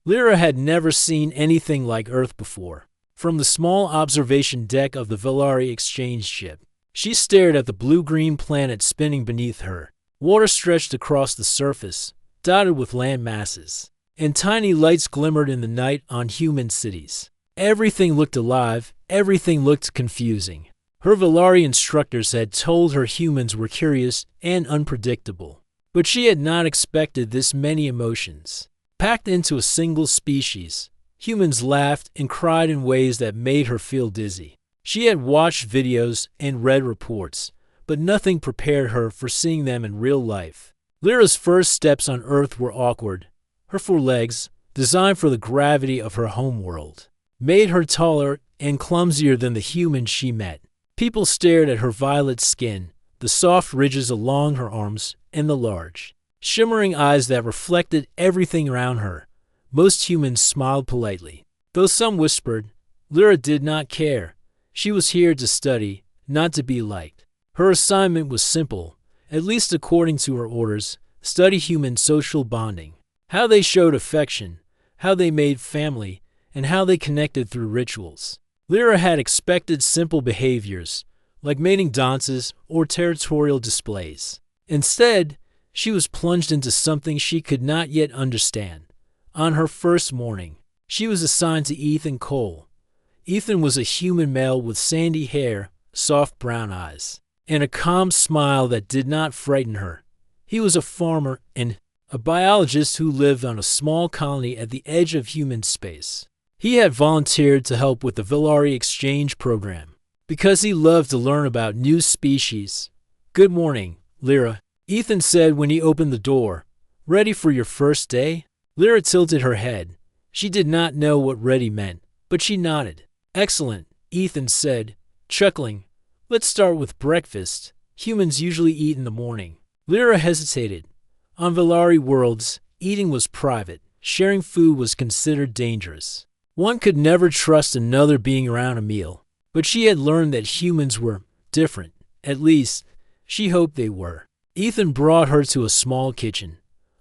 Lyra had never seen anything like Earth before. From the small observation deck of the Valari exchange ship, she stared at the blue-green planet spinning beneath her. Water stretched across the surface, dotted with land masses, and tiny lights glimmered in the night on human cities. Everything looked alive, everything looked confusing. Her Valari instructors had told her humans were curious and unpredictable, but she had not expected this many emotions. Packed into a single species, humans laughed and cried in ways that made her feel dizzy. She had watched videos and read reports, but nothing prepared her for seeing them in real life. Lyra's first steps on Earth were awkward. Her forelegs, designed for the gravity of her homeworld, made her taller and clumsier than the humans she met. People stared at her violet skin, the soft ridges along her arms, and the large, shimmering eyes that reflected everything around her. Most humans smiled politely, though some whispered. Lyra did not care. She was here to study, not to be liked. Her assignment was simple, at least according to her orders: study human social bonding, how they showed affection, how they made family, and how they connected through rituals. Lyra had expected simple behaviors, like mating dances or territorial displays. Instead, she was plunged into something she could not yet understand. On her first morning, she was assigned to Ethan Cole. Ethan was a human male with sandy hair, soft brown eyes, and a calm smile that did not frighten her. He was a farmer and a biologist who lived on a small colony at the edge of human space. He had volunteered to help with the Valari exchange program because he loved to learn about new species. "Good morning, Lyra," Ethan said when he opened the door. "Ready for your first day?" Lyra tilted her head. She did not know what ready meant, but she nodded. "Excellent," Ethan said, chuckling. "Let's start with breakfast. Humans usually eat in the morning." Lyra hesitated. On Valari worlds, eating was private. Sharing food was considered dangerous. One could never trust another being around a meal. But she had learned that humans were different. At least, she hoped they were. Ethan brought her to a small kitchen.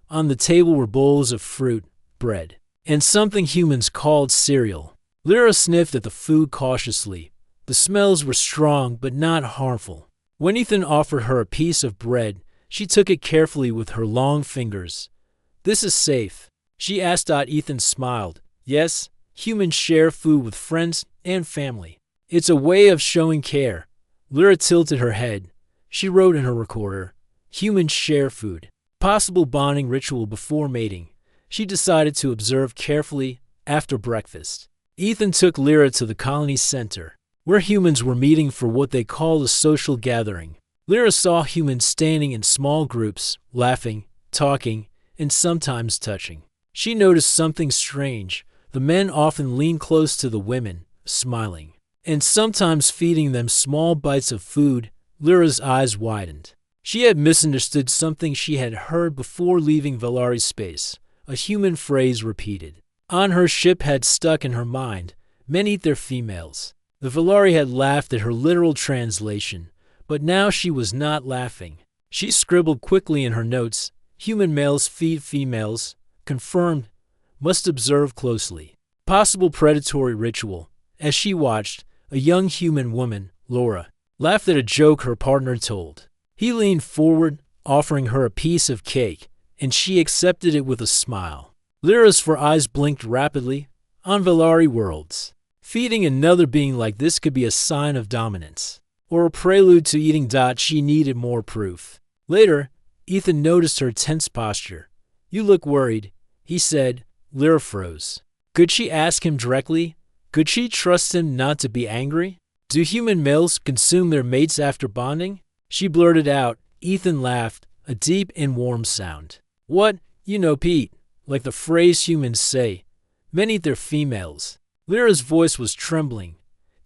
On the table were bowls of fruit, bread, and something humans called cereal. Lyra sniffed at the food cautiously. The smells were strong but not harmful. When Ethan offered her a piece of bread, she took it carefully with her long fingers. "This is safe?" she asked. Ethan smiled. "Yes, humans share food with friends and family. It's a way of showing care." Lyra tilted her head. She wrote in her recorder, "Humans share food. Possible bonding ritual before mating." She decided to observe carefully after breakfast. Ethan took Lyra to the colony center, where humans were meeting for what they called a social gathering. Lyra saw humans standing in small groups, laughing, talking, and sometimes touching. She noticed something strange. The men often leaned close to the women, smiling, and sometimes feeding them small bites of food. Lyra's eyes widened. She had misunderstood something she had heard before leaving Valari space, a human phrase repeated. On her ship had stuck in her mind, "Men eat their females." The Valari had laughed at her literal translation, but now she was not laughing. She scribbled quickly in her notes, "Human males feed females. Confirmed. Must observe closely." Possible predatory ritual. As she watched, a young human woman, Laura, laughed at a joke her partner told. He leaned forward, offering her a piece of cake, and she accepted it with a smile. Lyra's eyes blinked rapidly. On Valari worlds, feeding another being like this could be a sign of dominance, or a prelude to eating. She needed more proof. Later, Ethan noticed her tense posture. "You look worried," he said. Lyra froze. Could she ask him directly? Could she trust him not to be angry? "Do human males consume their mates after bonding?" She blurted out. Ethan laughed, a deep and warm sound. "What? You know, Pete, like the phrase humans say, men eat their females." Lyra's voice was trembling.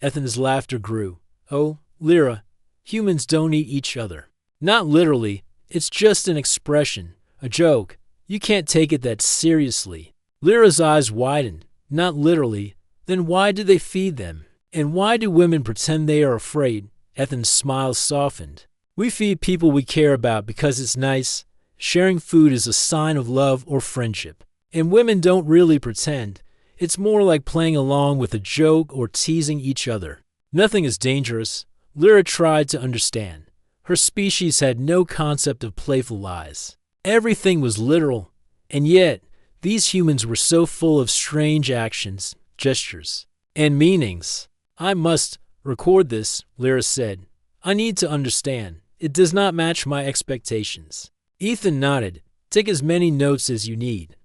Ethan's laughter grew. "Oh, Lyra, humans don't eat each other." "Not literally. It's just an expression, a joke. You can't take it that seriously." Lyra's eyes widened. "Not literally. Then why do they feed them? And why do women pretend they are afraid?" Ethan's smile softened. "We feed people we care about because it's nice. Sharing food is a sign of love or friendship." And women don't really pretend. It's more like playing along with a joke or teasing each other. Nothing is dangerous. Lyra tried to understand. Her species had no concept of playful lies. Everything was literal, and yet these humans were so full of strange actions, gestures, and meanings. I must record this, Lyra said. I need to understand. It does not match my expectations. Ethan nodded. Take as many notes as you need.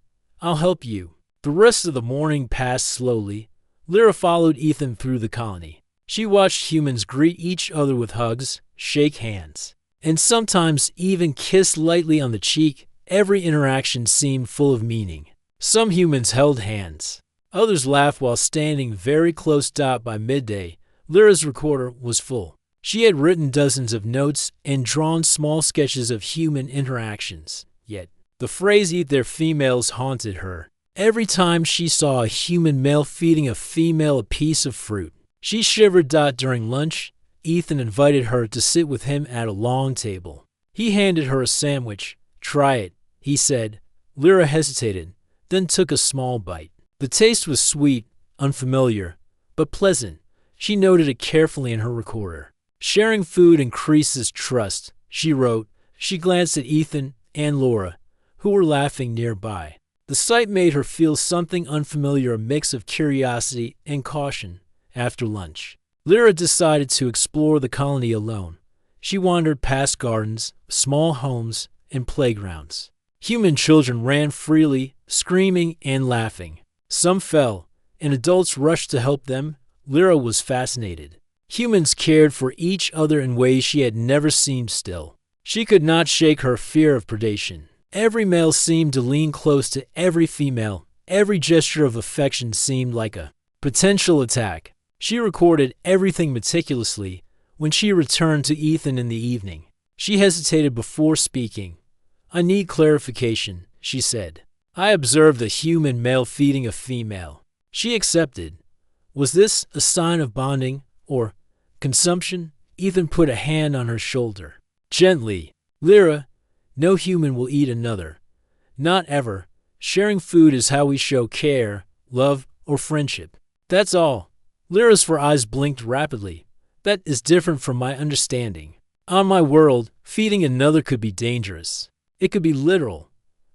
I'll help you. The rest of the morning passed slowly. Lyra followed Ethan through the colony. She watched humans greet each other with hugs, shake hands, and sometimes even kiss lightly on the cheek. Every interaction seemed full of meaning. Some humans held hands. Others laughed while standing very close. By midday, Lyra's recorder was full. She had written dozens of notes and drawn small sketches of human interactions. Yet, the phrase "eat their females" haunted her. Every time she saw a human male feeding a female a piece of fruit, she shivered. During lunch, Ethan invited her to sit with him at a long table. He handed her a sandwich. Try it, he said. Lyra hesitated, then took a small bite. The taste was sweet, unfamiliar, but pleasant. She noted it carefully in her recorder. Sharing food increases trust, she wrote. She glanced at Ethan and Laura, who were laughing nearby. The sight made her feel something unfamiliar, a mix of curiosity and caution. After lunch, Lyra decided to explore the colony alone. She wandered past gardens, small homes, and playgrounds. Human children ran freely, screaming and laughing. Some fell, and adults rushed to help them. Lyra was fascinated. Humans cared for each other in ways she had never seen. Still, she could not shake her fear of predation. Every male seemed to lean close to every female. Every gesture of affection seemed like a potential attack. She recorded everything meticulously. When she returned to Ethan in the evening, she hesitated before speaking. I need clarification, she said. I observed a human male feeding a female. She accepted. Was this a sign of bonding or consumption? Ethan put a hand on her shoulder. Gently. Lyra, no human will eat another. Not ever. Sharing food is how we show care, love, or friendship. That's all. Lyra's eyes blinked rapidly. That is different from my understanding. On my world, feeding another could be dangerous. It could be literal.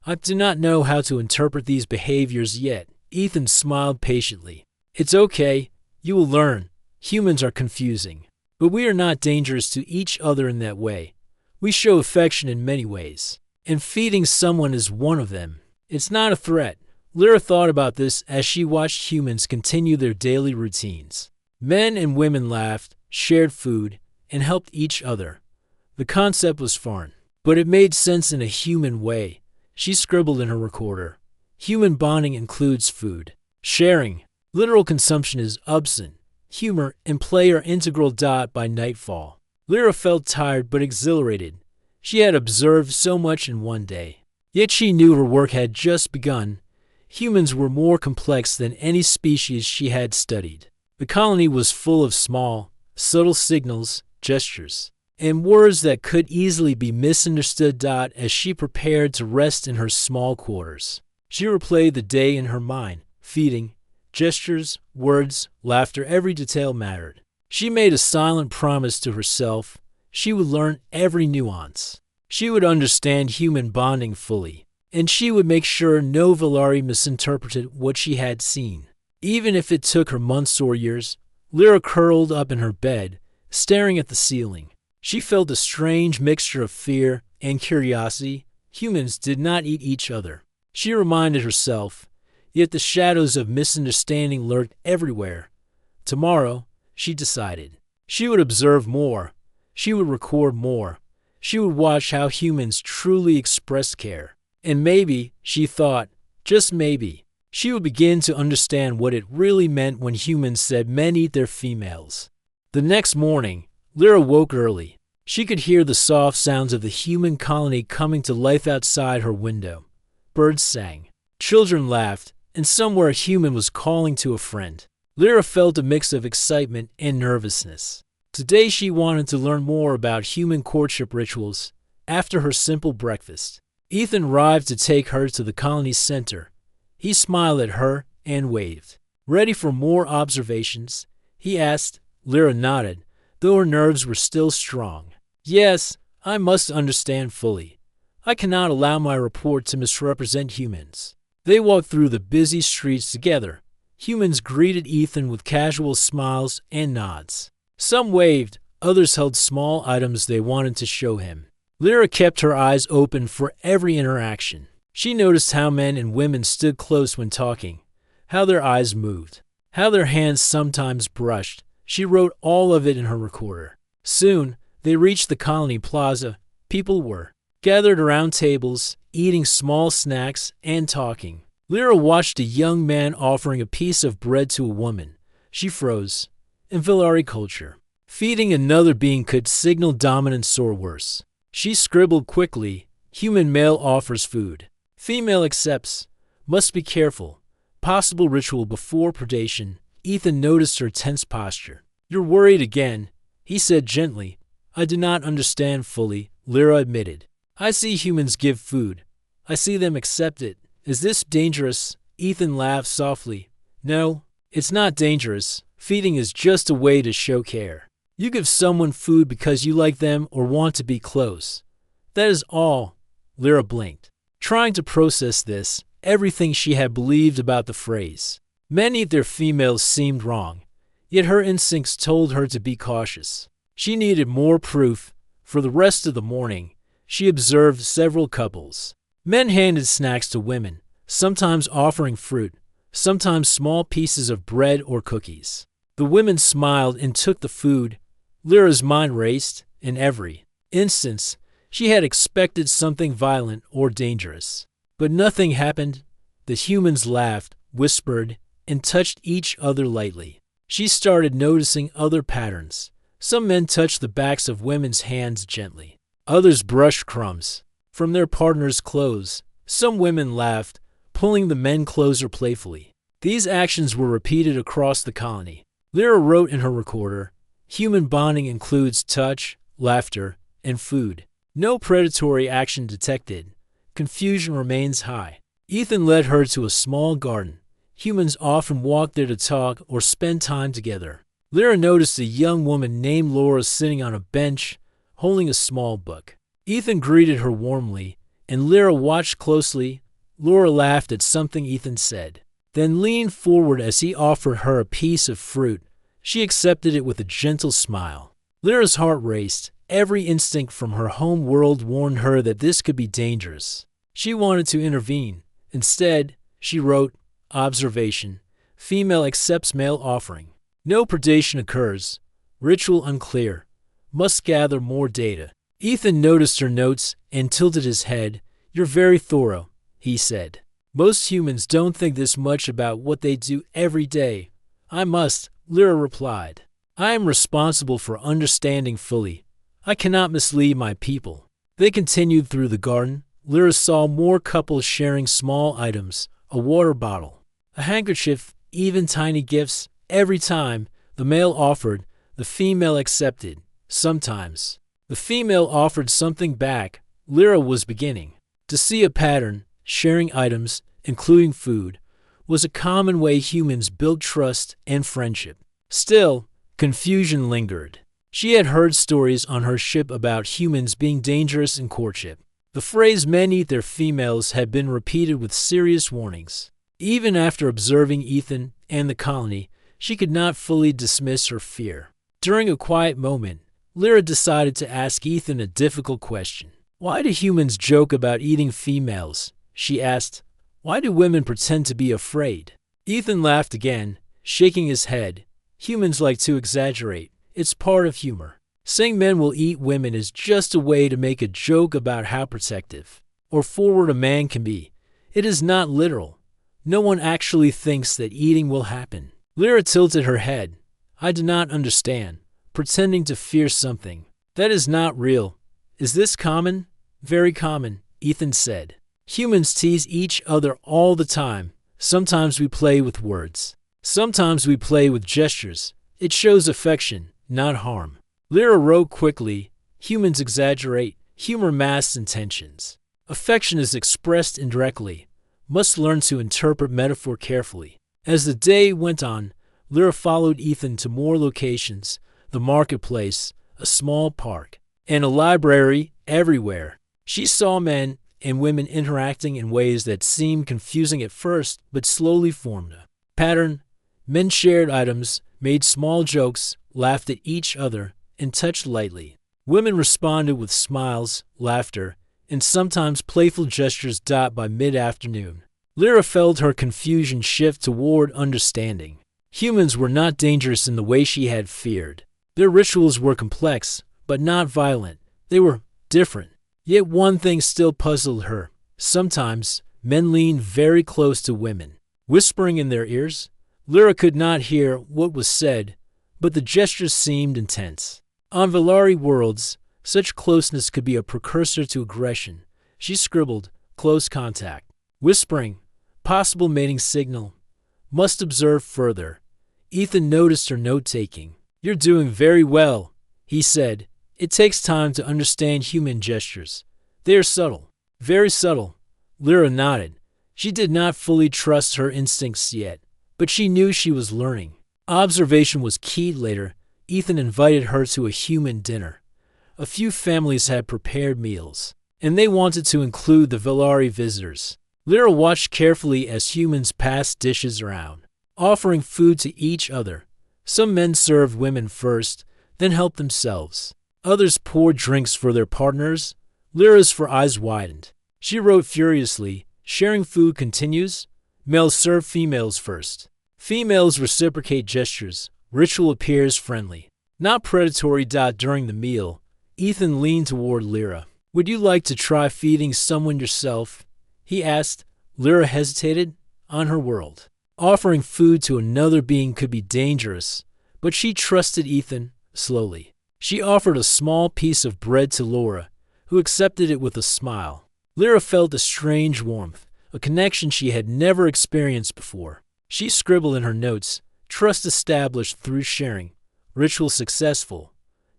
I do not know how to interpret these behaviors yet. Ethan smiled patiently. It's okay. You will learn. Humans are confusing. But we are not dangerous to each other in that way. We show affection in many ways, and feeding someone is one of them. It's not a threat. Lyra thought about this as she watched humans continue their daily routines. Men and women laughed, shared food, and helped each other. The concept was foreign, but it made sense in a human way. She scribbled in her recorder. Human bonding includes food. Sharing. Literal consumption is absent. Humor and play are integral. By nightfall, Lyra felt tired but exhilarated. She had observed so much in one day. Yet she knew her work had just begun. Humans were more complex than any species she had studied. The colony was full of small, subtle signals, gestures, and words that could easily be misunderstood. As she prepared to rest in her small quarters, she replayed the day in her mind. Feeding, gestures, words, laughter, every detail mattered. She made a silent promise to herself. She would learn every nuance. She would understand human bonding fully, and she would make sure no Valari misinterpreted what she had seen. Even if it took her months or years, Lyra curled up in her bed, staring at the ceiling. She felt a strange mixture of fear and curiosity. Humans did not eat each other, she reminded herself, yet the shadows of misunderstanding lurked everywhere. Tomorrow, she decided, she would observe more. She would record more. She would watch how humans truly expressed care. And maybe, she thought, just maybe, she would begin to understand what it really meant when humans said men eat their females. The next morning, Lyra woke early. She could hear the soft sounds of the human colony coming to life outside her window. Birds sang, children laughed, and somewhere a human was calling to a friend. Lyra felt a mix of excitement and nervousness. Today she wanted to learn more about human courtship rituals. After her simple breakfast, Ethan arrived to take her to the colony's center. He smiled at her and waved. Ready for more observations? He asked. Lyra nodded, though her nerves were still strong. Yes, I must understand fully. I cannot allow my report to misrepresent humans. They walked through the busy streets together. Humans greeted Ethan with casual smiles and nods. Some waved, others held small items they wanted to show him. Lyra kept her eyes open for every interaction. She noticed how men and women stood close when talking, how their eyes moved, how their hands sometimes brushed. She wrote all of it in her recorder. Soon, they reached the colony plaza. People were gathered around tables, eating small snacks and talking. Lyra watched a young man offering a piece of bread to a woman. She froze. In Villari culture, feeding another being could signal dominance or worse. She scribbled quickly. Human male offers food. Female accepts. Must be careful. Possible ritual before predation. Ethan noticed her tense posture. You're worried again, he said gently. I do not understand fully, Lyra admitted. I see humans give food. I see them accept it. Is this dangerous? Ethan laughed softly. No, it's not dangerous. Feeding is just a way to show care. You give someone food because you like them or want to be close. That is all. Lyra blinked, trying to process this, everything she had believed about the phrase. Many of their females seemed wrong, yet her instincts told her to be cautious. She needed more proof. For the rest of the morning, she observed several couples. Men handed snacks to women, sometimes offering fruit, sometimes small pieces of bread or cookies. The women smiled and took the food. Lyra's mind raced. In every instance, she had expected something violent or dangerous. But nothing happened. The humans laughed, whispered, and touched each other lightly. She started noticing other patterns. Some men touched the backs of women's hands gently. Others brushed crumbs from their partner's clothes. Some women laughed, pulling the men closer playfully. These actions were repeated across the colony. Lyra wrote in her recorder, human bonding includes touch, laughter, and food. No predatory action detected. Confusion remains high. Ethan led her to a small garden. Humans often walk there to talk or spend time together. Lyra noticed a young woman named Laura sitting on a bench, holding a small book. Ethan greeted her warmly, and Lyra watched closely. Laura laughed at something Ethan said, then leaned forward as he offered her a piece of fruit. She accepted it with a gentle smile. Lyra's heart raced. Every instinct from her home world warned her that this could be dangerous. She wanted to intervene. Instead, she wrote, Observation. Female accepts male offering. No predation occurs. Ritual unclear. Must gather more data. Ethan noticed her notes and tilted his head. You're very thorough, he said. Most humans don't think this much about what they do every day. I must, Lyra replied. I am responsible for understanding fully. I cannot mislead my people. They continued through the garden. Lyra saw more couples sharing small items, a water bottle, a handkerchief, even tiny gifts. Every time the male offered, the female accepted. Sometimes the female offered something back. Lyra was beginning to see a pattern. Sharing items, including food, was a common way humans built trust and friendship. Still, confusion lingered. She had heard stories on her ship about humans being dangerous in courtship. The phrase men eat their females had been repeated with serious warnings. Even after observing Ethan and the colony, she could not fully dismiss her fear. During a quiet moment, Lyra decided to ask Ethan a difficult question. Why do humans joke about eating females? She asked. Why do women pretend to be afraid? Ethan laughed again, shaking his head. Humans like to exaggerate. It's part of humor. Saying men will eat women is just a way to make a joke about how protective or forward a man can be. It is not literal. No one actually thinks that eating will happen. Lyra tilted her head. I do not understand. Pretending to fear something. That is not real. Is this common? Very common, Ethan said. Humans tease each other all the time. Sometimes we play with words. Sometimes we play with gestures. It shows affection, not harm. Lyra wrote quickly. Humans exaggerate. Humor masks intentions. Affection is expressed indirectly. must learn to interpret metaphor carefully. As the day went on, Lyra followed Ethan to more locations, the marketplace, a small park, and a library everywhere. She saw men and women interacting in ways that seemed confusing at first but slowly formed a pattern. Men shared items, made small jokes, laughed at each other, and touched lightly. Women responded with smiles, laughter, and sometimes playful gestures. By mid-afternoon, Lyra felt her confusion shift toward understanding. Humans were not dangerous in the way she had feared. Their rituals were complex, but not violent. They were different. Yet one thing still puzzled her. Sometimes, men leaned very close to women, whispering in their ears. Lyra could not hear what was said, but the gestures seemed intense. On Valari worlds, such closeness could be a precursor to aggression. She scribbled, "Close contact." Whispering, "Possible mating signal. Must observe further." Ethan noticed her note-taking. "You're doing very well," he said. "It takes time to understand human gestures. They are subtle." "Very subtle." Lyra nodded. She did not fully trust her instincts yet, but she knew she was learning. Observation was key. Later, Ethan invited her to a human dinner. A few families had prepared meals, and they wanted to include the Valari visitors. Lyra watched carefully as humans passed dishes around, offering food to each other. Some men served women first, then helped themselves. Others poured drinks for their partners. Lyra's eyes widened. She wrote furiously, "Sharing food continues. Males serve females first. Females reciprocate gestures. Ritual appears friendly, not predatory." During the meal, Ethan leaned toward Lyra. "Would you like to try feeding someone yourself?" he asked. Lyra hesitated. On her world, offering food to another being could be dangerous, but she trusted Ethan. Slowly, she offered a small piece of bread to Laura, who accepted it with a smile. Lyra felt a strange warmth, a connection she had never experienced before. She scribbled in her notes, "Trust established through sharing. Ritual successful.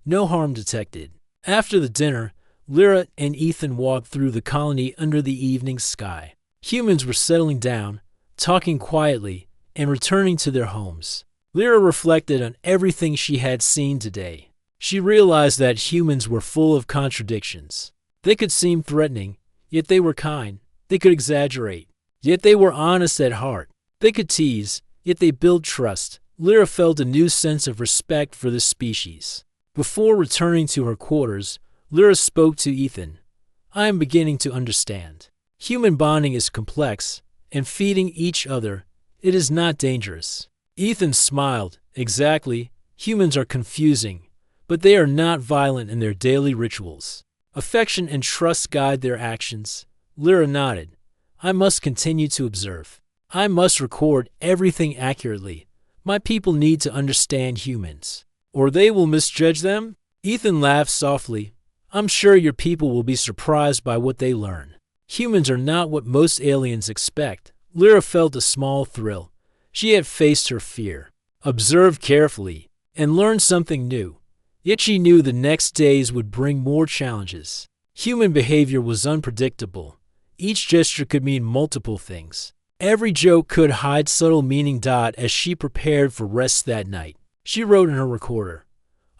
No harm detected." After the dinner, Lyra and Ethan walked through the colony under the evening sky. Humans were settling down, talking quietly, and returning to their homes. Lyra reflected on everything she had seen today. She realized that humans were full of contradictions. They could seem threatening, yet they were kind. They could exaggerate, yet they were honest at heart. They could tease, yet they built trust. Lyra felt a new sense of respect for this species. Before returning to her quarters, Lyra spoke to Ethan. "I am beginning to understand. Human bonding is complex, and feeding each other, it is not dangerous." Ethan smiled. "Exactly. Humans are confusing, but they are not violent in their daily rituals. Affection and trust guide their actions." Lyra nodded. "I must continue to observe. I must record everything accurately. My people need to understand humans, or they will misjudge them." Ethan laughed softly. "I'm sure your people will be surprised by what they learn. Humans are not what most aliens expect." Lyra felt a small thrill. She had faced her fear, observed carefully, and learned something new. Yet she knew the next days would bring more challenges. Human behavior was unpredictable. Each gesture could mean multiple things. Every joke could hide subtle meaning. As she prepared for rest that night, she wrote in her recorder,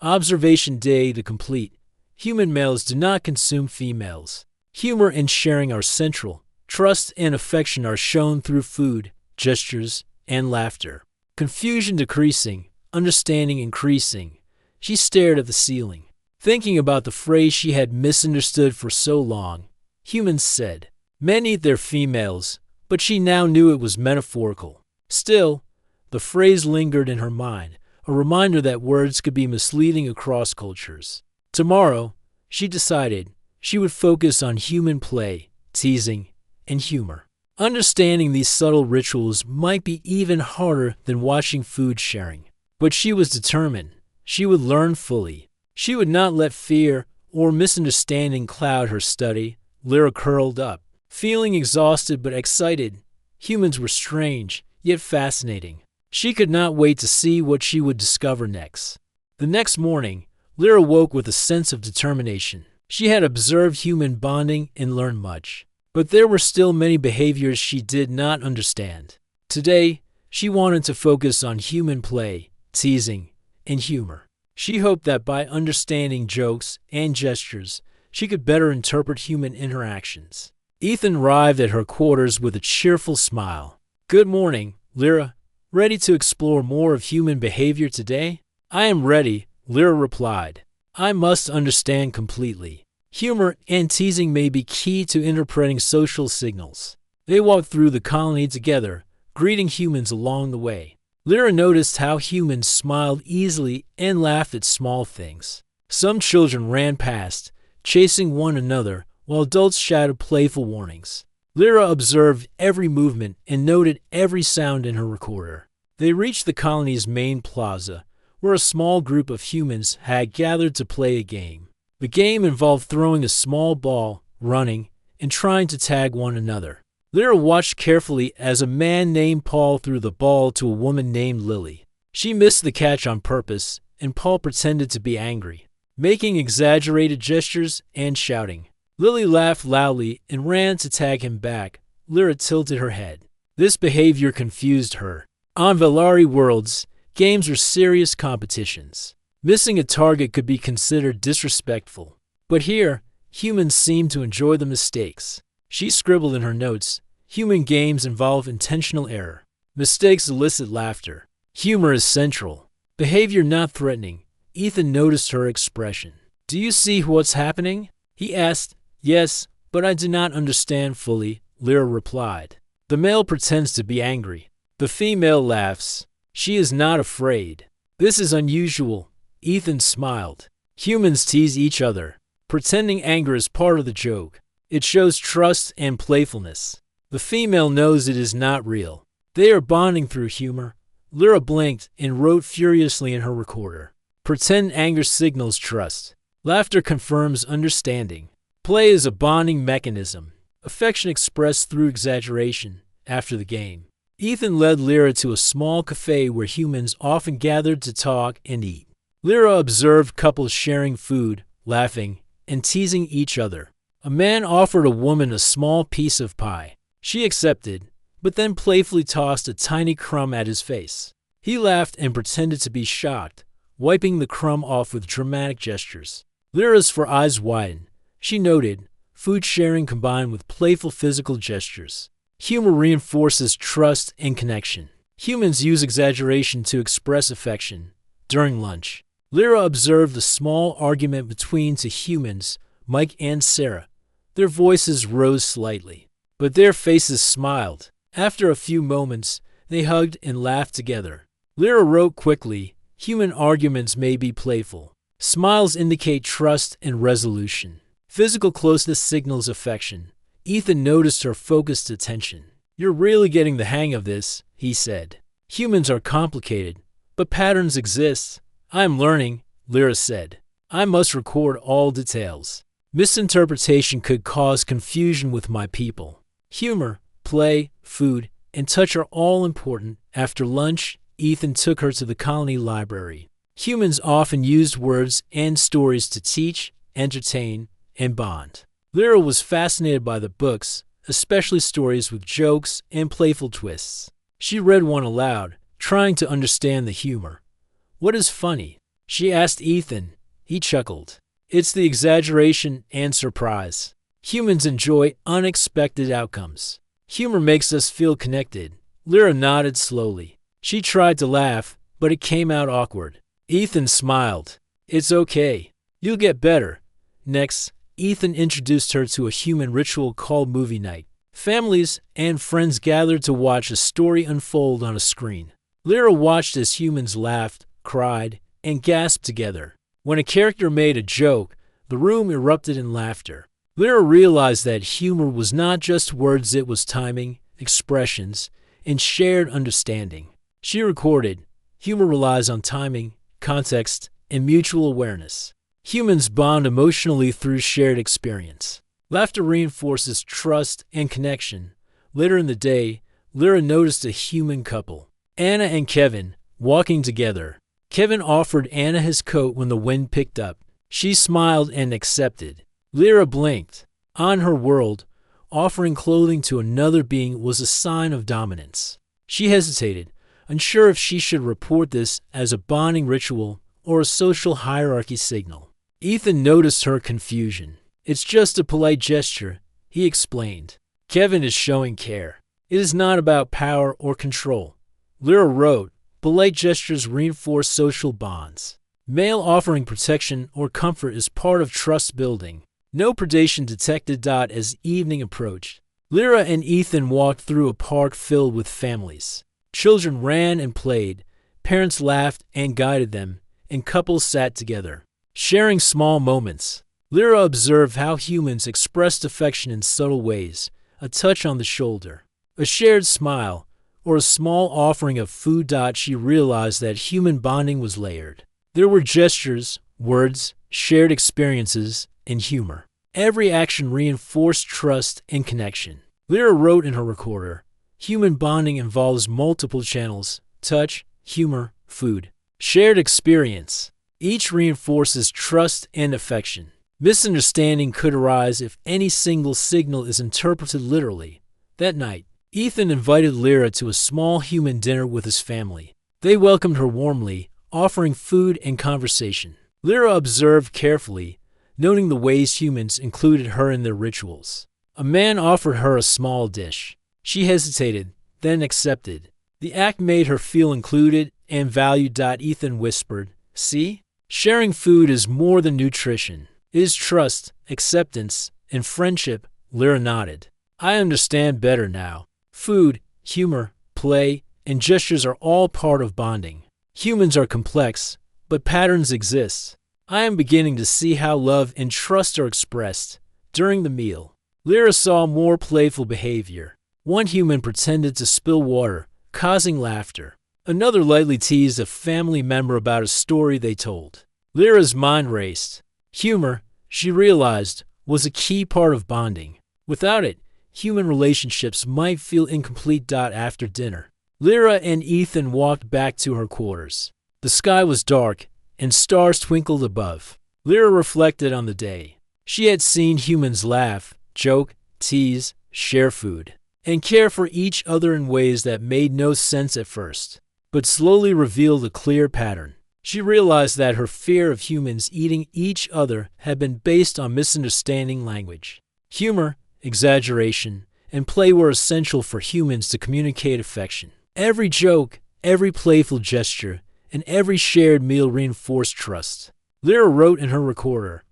"Observation day to complete. Human males do not consume females. Humor and sharing are central. Trust and affection are shown through food, gestures, and laughter." Confusion decreasing, understanding increasing, she stared at the ceiling, thinking about the phrase she had misunderstood for so long. Humans said, "Men eat their females," but she now knew it was metaphorical. Still, the phrase lingered in her mind, a reminder that words could be misleading across cultures. Tomorrow, she decided, she would focus on human play, teasing, and humor. Understanding these subtle rituals might be even harder than watching food sharing, but she was determined. She would learn fully. She would not let fear or misunderstanding cloud her study. Lyra curled up, feeling exhausted but excited. Humans were strange, yet fascinating. She could not wait to see what she would discover next. The next morning, Lyra woke with a sense of determination. She had observed human bonding and learned much, But there were still many behaviors she did not understand. Today, she wanted to focus on human play, teasing, and humor. She hoped that by understanding jokes and gestures, she could better interpret human interactions. Ethan arrived at her quarters with a cheerful smile. "Good morning, Lyra. Ready to explore more of human behavior today?" "I am ready," Lyra replied. "I must understand completely. Humor and teasing may be key to interpreting social signals." They walked through the colony together, greeting humans along the way. Lyra noticed how humans smiled easily and laughed at small things. Some children ran past, chasing one another, while adults shouted playful warnings. Lyra observed every movement and noted every sound in her recorder. They reached the colony's main plaza, where a small group of humans had gathered to play a game. The game involved throwing a small ball, running, and trying to tag one another. Lyra watched carefully as a man named Paul threw the ball to a woman named Lily. She missed the catch on purpose, and Paul pretended to be angry, making exaggerated gestures and shouting. Lily laughed loudly and ran to tag him back. Lyra tilted her head. This behavior confused her. On Valari worlds, games are serious competitions. Missing a target could be considered disrespectful. But here, humans seemed to enjoy the mistakes. She scribbled in her notes, "Human games involve intentional error. Mistakes elicit laughter. Humor is central. Behavior not threatening." Ethan noticed her expression. "Do you see what's happening?" he asked. "Yes, but I do not understand fully," Lyra replied. "The male pretends to be angry. The female laughs. She is not afraid. This is unusual." Ethan smiled. "Humans tease each other. Pretending anger is part of the joke. It shows trust and playfulness. The female knows it is not real. They are bonding through humor." Lyra blinked and wrote furiously in her recorder. "Pretend anger signals trust. Laughter confirms understanding. Play is a bonding mechanism. Affection expressed through exaggeration." After the game, Ethan led Lyra to a small cafe where humans often gathered to talk and eat. Lyra observed couples sharing food, laughing, and teasing each other. A man offered a woman a small piece of pie. She accepted, but then playfully tossed a tiny crumb at his face. He laughed and pretended to be shocked, wiping the crumb off with dramatic gestures. Lyra's eyes widened. She noted, food sharing combined with playful physical gestures. Humor reinforces trust and connection. Humans use exaggeration to express affection. During lunch, Lyra observed a small argument between two humans, Mike and Sarah. Their voices rose slightly, but their faces smiled. After a few moments, they hugged and laughed together. Lyra wrote quickly, "Human arguments may be playful. Smiles indicate trust and resolution. Physical closeness signals affection." Ethan noticed her focused attention. "You're really getting the hang of this," he said. "Humans are complicated, but patterns exist." "I am learning," Lyra said. "I must record all details. Misinterpretation could cause confusion with my people. Humor, play, food, and touch are all important." After lunch, Ethan took her to the colony library. Humans often used words and stories to teach, entertain, and bond. Lyra was fascinated by the books, especially stories with jokes and playful twists. She read one aloud, trying to understand the humor. "What is funny?" she asked Ethan. He chuckled. "It's the exaggeration and surprise. Humans enjoy unexpected outcomes. Humor makes us feel connected." Lyra nodded slowly. She tried to laugh, but it came out awkward. Ethan smiled. "It's okay. You'll get better." Next, Ethan introduced her to a human ritual called movie night. Families and friends gathered to watch a story unfold on a screen. Lyra watched as humans laughed, cried, and gasped together. When a character made a joke, the room erupted in laughter. Lyra realized that humor was not just words, it was timing, expressions, and shared understanding. She recorded, "Humor relies on timing, context, and mutual awareness. Humans bond emotionally through shared experience. Laughter reinforces trust and connection." Later in the day, Lyra noticed a human couple, Anna and Kevin, walking together. Kevin offered Anna his coat when the wind picked up. She smiled and accepted. Lyra blinked. On her world, offering clothing to another being was a sign of dominance. She hesitated, unsure if she should report this as a bonding ritual or a social hierarchy signal. Ethan noticed her confusion. "It's just a polite gesture," he explained. "Kevin is showing care. It is not about power or control." Lyra wrote, "Polite gestures reinforce social bonds. Male offering protection or comfort is part of trust building." No predation detected. As evening approached, Lyra and Ethan walked through a park filled with families. Children ran and played, parents laughed and guided them, and couples sat together, sharing small moments. Lyra observed how humans expressed affection in subtle ways: a touch on the shoulder, a shared smile, or a small offering of food. She realized that human bonding was layered. There were gestures, words, shared experiences, and humor. Every action reinforced trust and connection. Lyra wrote in her recorder, "Human bonding involves multiple channels: touch, humor, food, shared experience. Each reinforces trust and affection. Misunderstanding could arise if any single signal is interpreted literally." That night, Ethan invited Lyra to a small human dinner with his family. They welcomed her warmly, offering food and conversation. Lyra observed carefully, noting the ways humans included her in their rituals. A man offered her a small dish. She hesitated, then accepted. The act made her feel included and valued. Ethan whispered, "See? Sharing food is more than nutrition. It is trust, acceptance, and friendship." Lyra nodded. "I understand better now. Food, humor, play, and gestures are all part of bonding. Humans are complex, but patterns exist. I am beginning to see how love and trust are expressed." During the meal, Lyra saw more playful behavior. One human pretended to spill water, causing laughter. Another lightly teased a family member about a story they told. Lyra's mind raced. Humor, she realized, was a key part of bonding. Without it, human relationships might feel incomplete. After dinner, Lyra and Ethan walked back to her quarters. The sky was dark, and stars twinkled above. Lyra reflected on the day. She had seen humans laugh, joke, tease, share food, and care for each other in ways that made no sense at first, but slowly revealed a clear pattern. She realized that her fear of humans eating each other had been based on misunderstanding language. Humor, exaggeration, and play were essential for humans to communicate affection. Every joke, every playful gesture, and every shared meal reinforced trust. Lyra wrote in her recorder,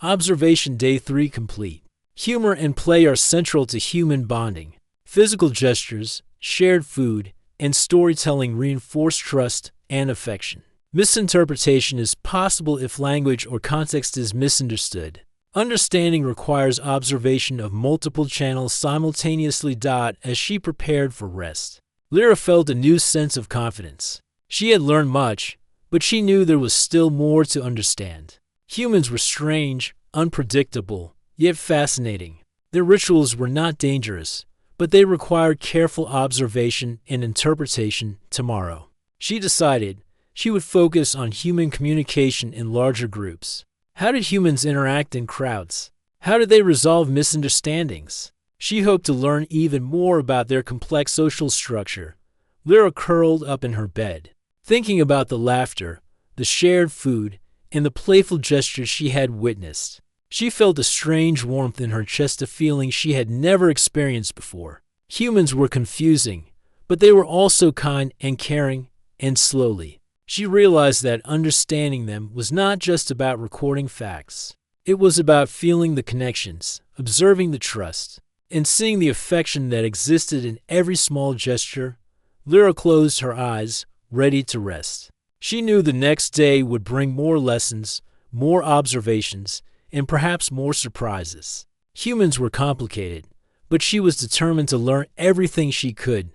"Observation Day 3 complete. Humor and play are central to human bonding. Physical gestures, shared food, and storytelling reinforce trust and affection. Misinterpretation is possible if language or context is misunderstood. Understanding requires observation of multiple channels simultaneously." As she prepared for rest, Lyra felt a new sense of confidence. She had learned much, but she knew there was still more to understand. Humans were strange, unpredictable, yet fascinating. Their rituals were not dangerous, but they required careful observation and interpretation. Tomorrow, she decided she would focus on human communication in larger groups. How did humans interact in crowds? How did they resolve misunderstandings? She hoped to learn even more about their complex social structure. Lyra curled up in her bed, thinking about the laughter, the shared food, and the playful gestures she had witnessed. She felt a strange warmth in her chest, a feeling she had never experienced before. Humans were confusing, but they were also kind and caring, and slowly, she realized that understanding them was not just about recording facts. It was about feeling the connections, observing the trust, and seeing the affection that existed in every small gesture. Lyra closed her eyes, ready to rest. She knew the next day would bring more lessons, more observations, and perhaps more surprises. Humans were complicated, but she was determined to learn everything she could.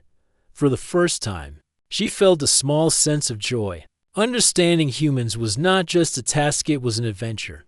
For the first time, she felt a small sense of joy. Understanding humans was not just a task, it was an adventure.